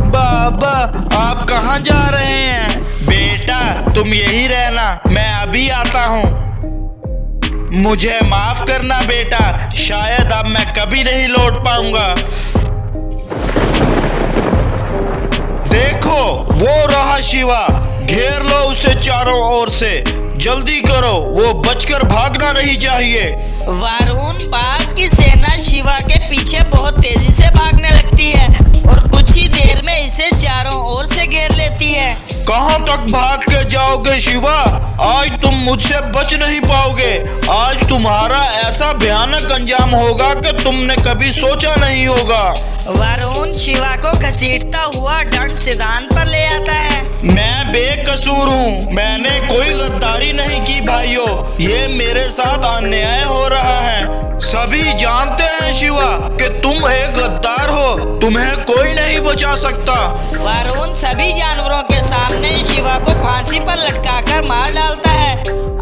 बाबा आप कहाँ जा रहे हैं? बेटा तुम यही रहना, मैं अभी आता हूँ। मुझे माफ करना बेटा, शायद अब मैं कभी नहीं लौट पाऊंगा। देखो वो रहा शिवा, घेर लो उसे चारों ओर से, जल्दी करो, वो बचकर भागना नहीं चाहिए। वरुण बाघ की सेना शिवा के पीछे बहुत तेजी से भागने लगती है और कुछ ही देर में इसे चारों ओर से घेर लेती है। कहाँ तक भाग के जाओगे शिवा? आज तुम मुझसे बच नहीं पाओगे। आज तुम्हारा ऐसा भयानक अंजाम होगा कि तुमने कभी सोचा नहीं होगा। वरुण शिवा को घसीटता हुआ दंड सिद्धांत पर ले आता है। मैं बेकसूर हूँ, मैंने कोई गद्दारी नहीं की भाइयों, ये मेरे साथ अन्याय हो रहा है। सभी जानते हैं शिवा कि तुम एक गद्दार हो, तुम्हें कोई नहीं बचा सकता। वरुण सभी जानवरों के सामने शिवा को फांसी पर लटकाकर मार डालता है।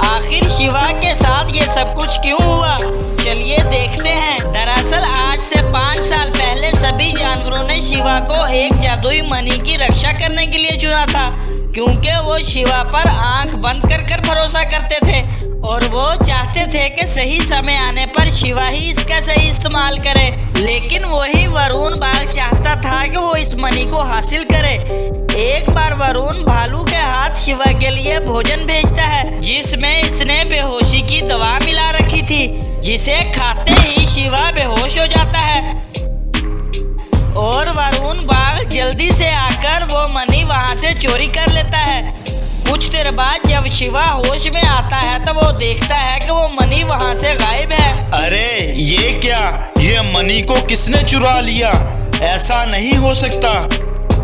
आखिर शिवा के साथ ये सब कुछ क्यों हुआ, चलिए देखते हैं। दरअसल आज से 5 साल पहले सभी जानवरों ने शिवा को एक जादुई मणि की रक्षा करने के लिए चुना था, क्योंकि वो शिवा पर आंख बंद कर भरोसा करते थे और वो चाहते थे कि सही समय आने पर शिवा ही इसका सही इस्तेमाल करे। लेकिन वही वरुण बाघ चाहता था कि वो इस मणि को हासिल करे। एक बार वरुण भालू के हाथ शिवा के लिए भोजन भेजता है, जिसमें इसने बेहोशी की दवा मिला रखी थी, जिसे खाते ही शिवा बेहोश हो जाता है और वरुण बाघ जल्दी से आकर वो मणि वहां से चोरी कर लेता है। कुछ देर बाद जब शिवा होश में आता है तो वो देखता है कि वो मणि वहां से गायब है। अरे ये क्या, ये मणि को किसने चुरा लिया? ऐसा नहीं हो सकता।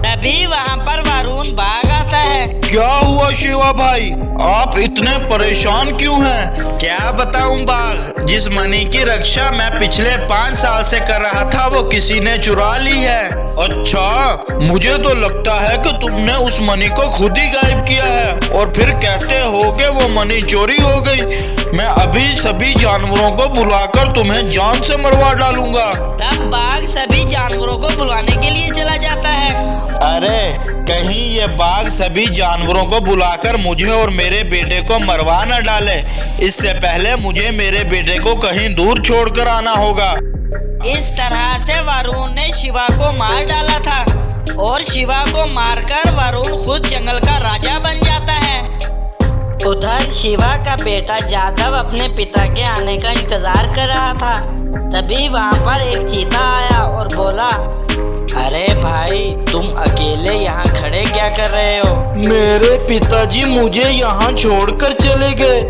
तभी वहां पर वरुण बाघ आता है। क्या हुआ शिवा भाई, आप इतने परेशान क्यों हैं? क्या बताऊं बाघ, जिस मणि की रक्षा मैं पिछले 5 साल से कर रहा था वो किसी ने चुरा ली है। अच्छा, मुझे तो लगता है कि तुमने उस मणि को खुद ही गायब किया है और फिर कहते हो कि वो मणि चोरी हो गई। मैं अभी सभी जानवरों को बुलाकर तुम्हें जान से मरवा डालूंगा। तब बाघ सभी जानवरों को बुलाने के लिए चला जाता है। अरे कहीं ये बाघ सभी जानवरों को बुलाकर मुझे और मेरे बेटे को मरवा न डाले, इससे पहले मुझे मेरे बेटे को कहीं दूर छोड़कर आना होगा। इस तरह से वरुण ने शिवा को मार डाला था और शिवा को मारकर वरुण खुद जंगल का राजा बन जाता है। उधर शिवा का बेटा जादव अपने पिता के आने का इंतजार कर रहा था। तभी वहाँ पर एक चीता आया और बोला, अरे भाई तुम अकेले यहाँ खड़े क्या कर रहे हो? मेरे पिताजी मुझे यहाँ छोड़कर चले गए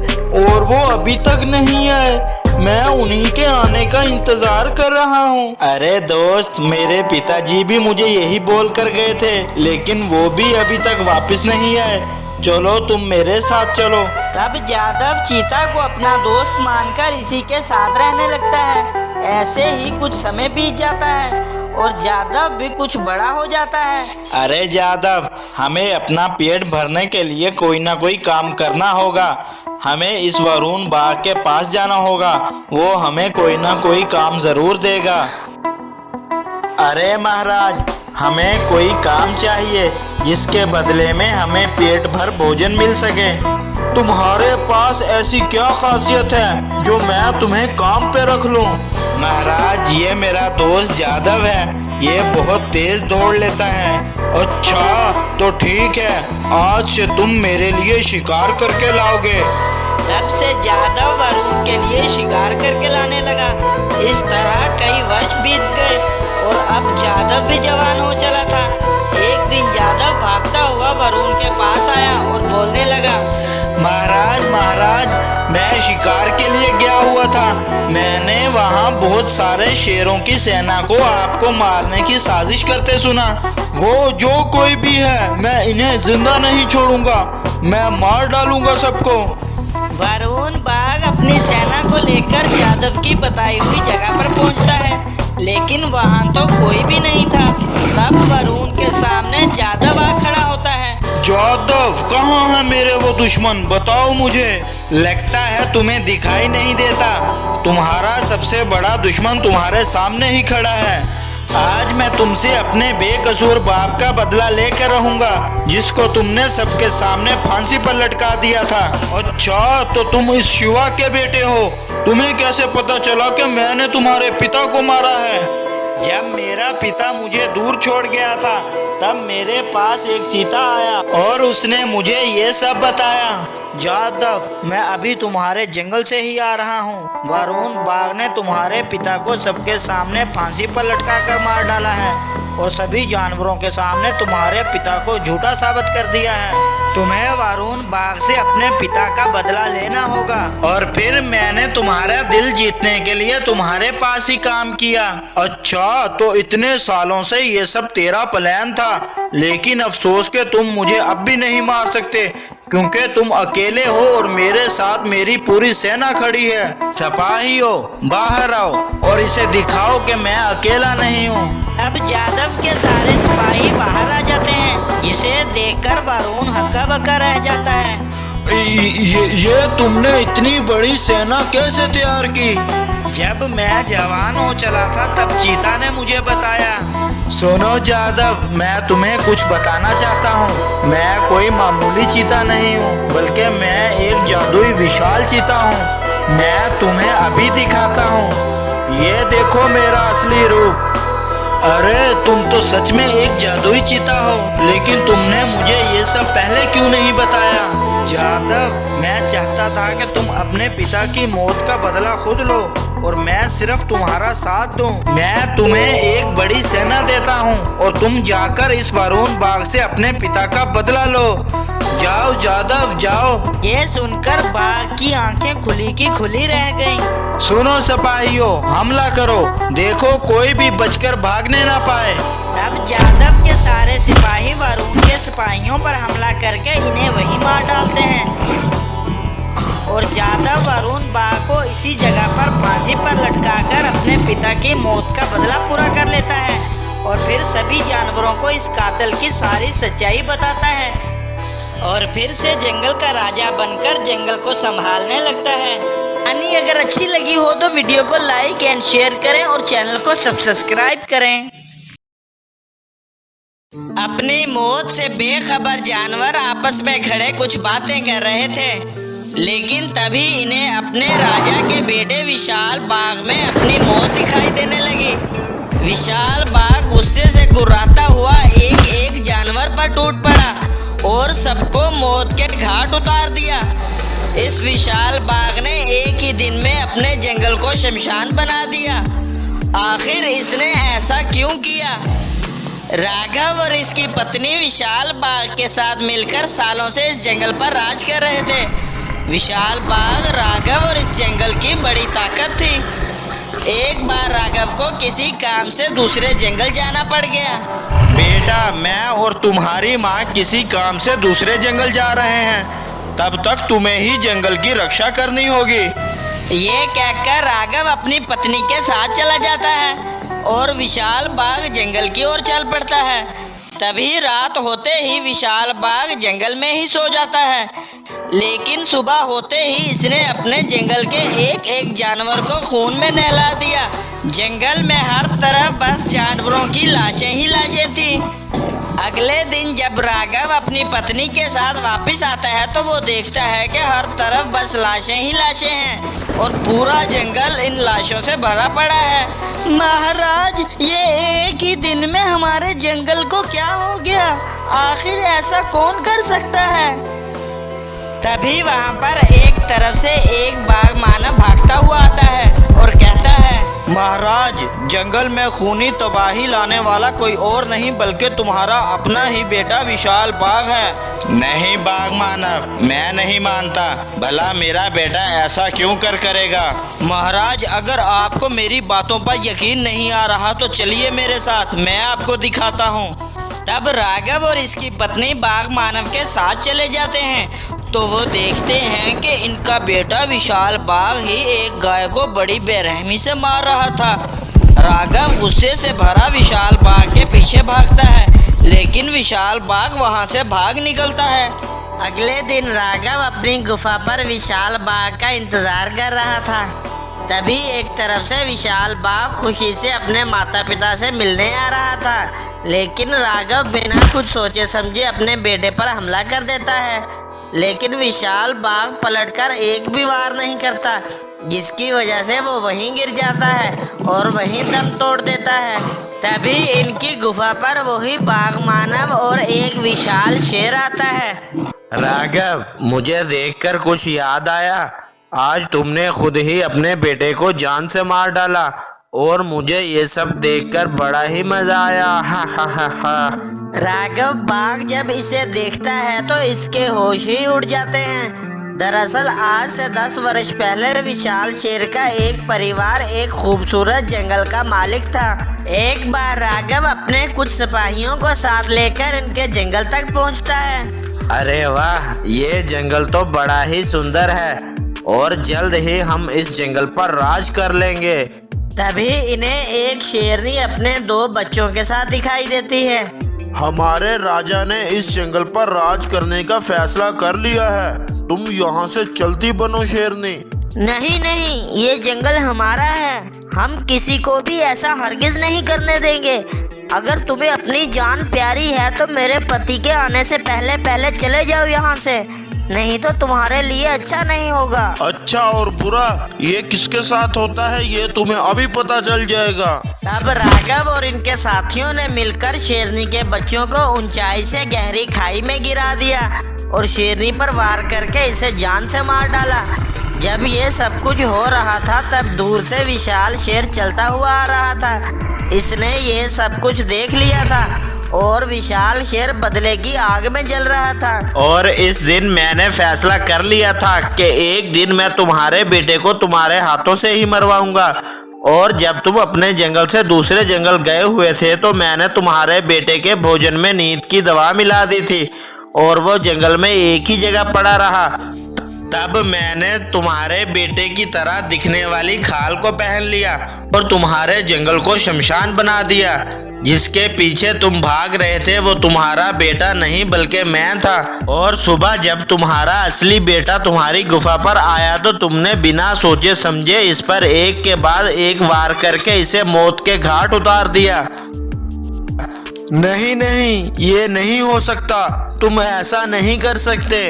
और वो अभी तक नहीं आए, मैं उन्हीं के आने का इंतजार कर रहा हूँ। अरे दोस्त, मेरे पिताजी भी मुझे यही बोल कर गए थे, लेकिन वो भी अभी तक वापस नहीं आए। चलो तुम मेरे साथ चलो। तब जादव चीता को अपना दोस्त मानकर इसी के साथ रहने लगता है। ऐसे ही कुछ समय बीत जाता है और जादव भी कुछ बड़ा हो जाता है। अरे जादव, हमें अपना पेट भरने के लिए कोई ना कोई काम करना होगा। हमें इस वरुण बाघ के पास जाना होगा, वो हमें कोई ना कोई काम जरूर देगा। अरे महाराज, हमें कोई काम चाहिए जिसके बदले में हमें पेट भर भोजन मिल सके। तुम्हारे पास ऐसी क्या खासियत है जो मैं तुम्हें काम पे रख लूं? महाराज, ये मेरा दोस्त जादव है, ये बहुत तेज दौड़ लेता है। अच्छा तो ठीक है, आज से तुम मेरे लिए शिकार करके लाओगे। तब से जादव वरुण के लिए शिकार करके लाने लगा। इस तरह कई वर्ष बीत गए और अब जादव भी जवान हो चला था। एक दिन जादव भागता हुआ वरुण के पास आया और बोलने लगा, महाराज, मैं शिकार के लिए गया हुआ था। मैंने वहाँ बहुत सारे शेरों की सेना को आपको मारने की साजिश करते सुना। वो जो कोई भी है, मैं इन्हें जिंदा नहीं छोड़ूंगा, मैं मार डालूंगा सबको। वरुण बाघ अपनी सेना को लेकर जादव की बताई हुई जगह पर पहुंचता है, लेकिन वहां तो कोई भी नहीं था। तब वरुण के सामने जादव आ खड़ा होता है। जादव, कहाँ है मेरे वो दुश्मन, बताओ मुझे। लगता है तुम्हें दिखाई नहीं देता, तुम्हारा सबसे बड़ा दुश्मन तुम्हारे सामने ही खड़ा है। आज मैं तुमसे अपने बेकसूर बाप का बदला लेकर रहूंगा, जिसको तुमने सबके सामने फांसी पर लटका दिया था। अच्छा, तो तुम इस शिवा के बेटे हो। तुम्हें कैसे पता चला कि मैंने तुम्हारे पिता को मारा है? जब मेरा पिता मुझे दूर छोड़ गया था, तब मेरे पास एक चीता आया और उसने मुझे ये सब बताया। जादव, मैं अभी तुम्हारे जंगल से ही आ रहा हूँ। वरुण बाघ ने तुम्हारे पिता को सबके सामने फांसी पर लटका कर मार डाला है और सभी जानवरों के सामने तुम्हारे पिता को झूठा साबित कर दिया है। तुम्हें वरुण बाघ से अपने पिता का बदला लेना होगा। और फिर मैंने तुम्हारा दिल जीतने के लिए तुम्हारे पास ही काम किया। अच्छा, तो इतने सालों से ये सब तेरा प्लान था, लेकिन अफसोस कि तुम मुझे अब भी नहीं मार सकते, क्योंकि तुम अकेले हो और मेरे साथ मेरी पूरी सेना खड़ी है। सिपाहियों, बाहर आओ और इसे दिखाओ कि मैं अकेला नहीं हूँ। अब जादव के सारे सिपाही बाहर आ जाते हैं, जिसे देखकर वरुण हक्का बक्का रह जाता है। ये तुमने इतनी बड़ी सेना कैसे तैयार की? जब मैं जवान हो चला था, तब चीता ने मुझे बताया। सुनो जादव, मैं तुम्हें कुछ बताना चाहता हूँ। मैं कोई मामूली चीता नहीं हूँ, बल्कि मैं एक जादुई विशाल चीता हूँ। मैं तुम्हें अभी दिखाता हूँ। ये देखो मेरा असली रूप। अरे, तुम तो सच में एक जादुई चीता हो, लेकिन तुमने मुझे ये सब पहले क्यों नहीं बताया? जादव, मैं चाहता था कि तुम अपने पिता की मौत का बदला खुद लो और मैं सिर्फ तुम्हारा साथ दूं। मैं तुम्हें एक बड़ी सेना देता हूं और तुम जाकर इस वरुण बाघ से अपने पिता का बदला लो। जाओ जादव, जाओ। ये सुनकर बाघ की आंखें खुली की खुली रह गईं। सुनो सिपाहियों, हमला करो। देखो कोई भी बचकर भागने ना पाए। अब जादव के सारे सिपाही वरुण के सिपाहियों पर हमला करके इन्हें वहीं मार डालते हैं और जादव वरुण बाघ को इसी जगह पर फांसी पर लटकाकर अपने पिता की मौत का बदला पूरा कर लेता है और फिर सभी जानवरों को इस कातिल की सारी सच्चाई बताता है और फिर से जंगल का राजा बनकर जंगल को संभालने लगता है। कहानी अगर अच्छी लगी हो तो वीडियो को लाइक एंड शेयर करें और चैनल को सब्सक्राइब करें। अपनी मौत से बेखबर जानवर आपस में खड़े कुछ बातें कर रहे थे, लेकिन तभी इन्हें अपने राजा के बेटे विशाल बाघ में अपनी मौत दिखाई देने लगी। विशाल बाघ गुस्से से गुर्राता हुआ एक एक जानवर पर टूट पड़ा और सबको मौत के घाट उतार दिया। इस विशाल बाघ ने एक ही दिन में अपने जंगल को शमशान बना दिया। आखिर इसने ऐसा क्यों किया? राघव और इसकी पत्नी विशाल बाघ के साथ मिलकर सालों से इस जंगल पर राज कर रहे थे। विशाल बाघ राघव और इस जंगल की बड़ी ताकत थी। एक बार राघव को किसी काम से दूसरे जंगल जाना पड़ गया। बेटा, मैं और तुम्हारी माँ किसी काम से दूसरे जंगल जा रहे हैं, तब तक तुम्हें ही जंगल की रक्षा करनी होगी। ये कहकर राघव अपनी पत्नी के साथ चला जाता है और विशाल बाघ जंगल की ओर चल पड़ता है। तभी रात होते ही विशाल बाघ जंगल में ही सो जाता है, लेकिन सुबह होते ही इसने अपने जंगल के एक एक जानवर को खून में नहला दिया। जंगल में हर तरफ बस जानवरों की लाशें ही लाशें थी। अगले दिन जब राघव अपनी पत्नी के साथ वापस आता है तो वो देखता है कि हर तरफ बस लाशें ही लाशें हैं और पूरा जंगल इन लाशों से भरा पड़ा है। महाराज, ये एक ही दिन में हमारे जंगल को क्या हो गया? आखिर ऐसा कौन कर सकता है? तभी वहाँ पर एक तरफ से एक बाघ मानव भागता हुआ आता है और कहता है, महाराज, जंगल में खूनी तबाही लाने वाला कोई और नहीं बल्कि तुम्हारा अपना ही बेटा विशाल बाघ है। नहीं बाघ मानव, मैं नहीं मानता। भला मेरा बेटा ऐसा क्यों करेगा? महाराज, अगर आपको मेरी बातों पर यकीन नहीं आ रहा तो चलिए मेरे साथ, मैं आपको दिखाता हूँ। तब राघव और इसकी पत्नी बाघ मानव के साथ चले जाते हैं तो वो देखते हैं कि इनका बेटा विशाल बाघ ही एक गाय को बड़ी बेरहमी से मार रहा था। राघव गुस्से से भरा विशाल बाघ के पीछे भागता है, लेकिन विशाल बाघ वहां से भाग निकलता है। अगले दिन राघव अपनी गुफा पर विशाल बाघ का इंतजार कर रहा था। तभी एक तरफ से विशाल बाघ खुशी से अपने माता पिता से मिलने आ रहा था, लेकिन राघव बिना कुछ सोचे समझे अपने बेटे पर हमला कर देता है। लेकिन विशाल बाघ पलटकर एक भी वार नहीं करता, जिसकी वजह से वो वहीं गिर जाता है और वहीं दम तोड़ देता है। तभी इनकी गुफा पर वही बाघ मानव और एक विशाल शेर आता है। राघव, मुझे देखकर कुछ याद आया। आज तुमने खुद ही अपने बेटे को जान से मार डाला और मुझे ये सब देखकर बड़ा ही मजा आया। हा हा हा हा। राघव बाघ जब इसे देखता है तो इसके होश ही उड़ जाते हैं। दरअसल आज से 10 वर्ष पहले विशाल शेर का एक परिवार एक खूबसूरत जंगल का मालिक था। एक बार राघव अपने कुछ सिपाहियों को साथ लेकर इनके जंगल तक पहुंचता है। अरे वाह, ये जंगल तो बड़ा ही सुंदर है और जल्द ही हम इस जंगल पर राज कर लेंगे। तभी इन्हें एक शेरनी अपने 2 बच्चों के साथ दिखाई देती है। हमारे राजा ने इस जंगल पर राज करने का फैसला कर लिया है। तुम यहाँ से चलती बनो शेरनी। नहीं नहीं, ये जंगल हमारा है। हम किसी को भी ऐसा हरगिज नहीं करने देंगे। अगर तुम्हें अपनी जान प्यारी है तो मेरे पति के आने से पहले पहले चले जाओ यहाँ से, नहीं तो तुम्हारे लिए अच्छा नहीं होगा। अच्छा और बुरा ये किसके साथ होता है ये तुम्हें अभी पता चल जाएगा। तब राघव और इनके साथियों ने मिलकर शेरनी के बच्चों को ऊंचाई से गहरी खाई में गिरा दिया और शेरनी पर वार करके इसे जान से मार डाला। जब ये सब कुछ हो रहा था तब दूर से विशाल शेर चलता हुआ आ रहा था। इसने ये सब कुछ देख लिया था और विशाल शेर बदले की आग में जल रहा था। और इस दिन मैंने फैसला कर लिया था कि एक दिन मैं तुम्हारे बेटे को तुम्हारे हाथों से ही मरवाऊंगा। और जब तुम अपने जंगल से दूसरे जंगल गए हुए थे तो मैंने तुम्हारे बेटे के भोजन में नींद की दवा मिला दी थी और वो जंगल में एक ही जगह पड़ा रहा। तब मैंने तुम्हारे बेटे की तरह दिखने वाली खाल को पहन लिया और तुम्हारे जंगल को शमशान बना दिया। जिसके पीछे तुम भाग रहे थे वो तुम्हारा बेटा नहीं बल्कि मैं था। और सुबह जब तुम्हारा असली बेटा तुम्हारी गुफा पर आया तो तुमने बिना सोचे समझे इस पर एक के बाद एक वार करके इसे मौत के घाट उतार दिया। नहीं नहीं, ये नहीं हो सकता। तुम ऐसा नहीं कर सकते।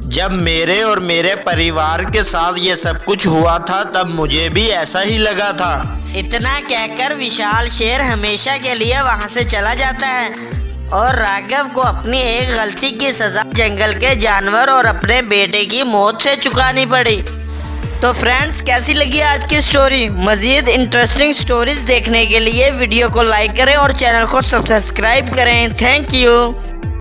जब मेरे और मेरे परिवार के साथ ये सब कुछ हुआ था तब मुझे भी ऐसा ही लगा था। इतना कहकर विशाल शेर हमेशा के लिए वहां से चला जाता है और राघव को अपनी एक गलती की सजा जंगल के जानवर और अपने बेटे की मौत से चुकानी पड़ी। तो फ्रेंड्स, कैसी लगी आज की स्टोरी? मज़ीद इंटरेस्टिंग स्टोरीज देखने के लिए वीडियो को लाइक करें और चैनल को सब्सक्राइब करें। Thank you.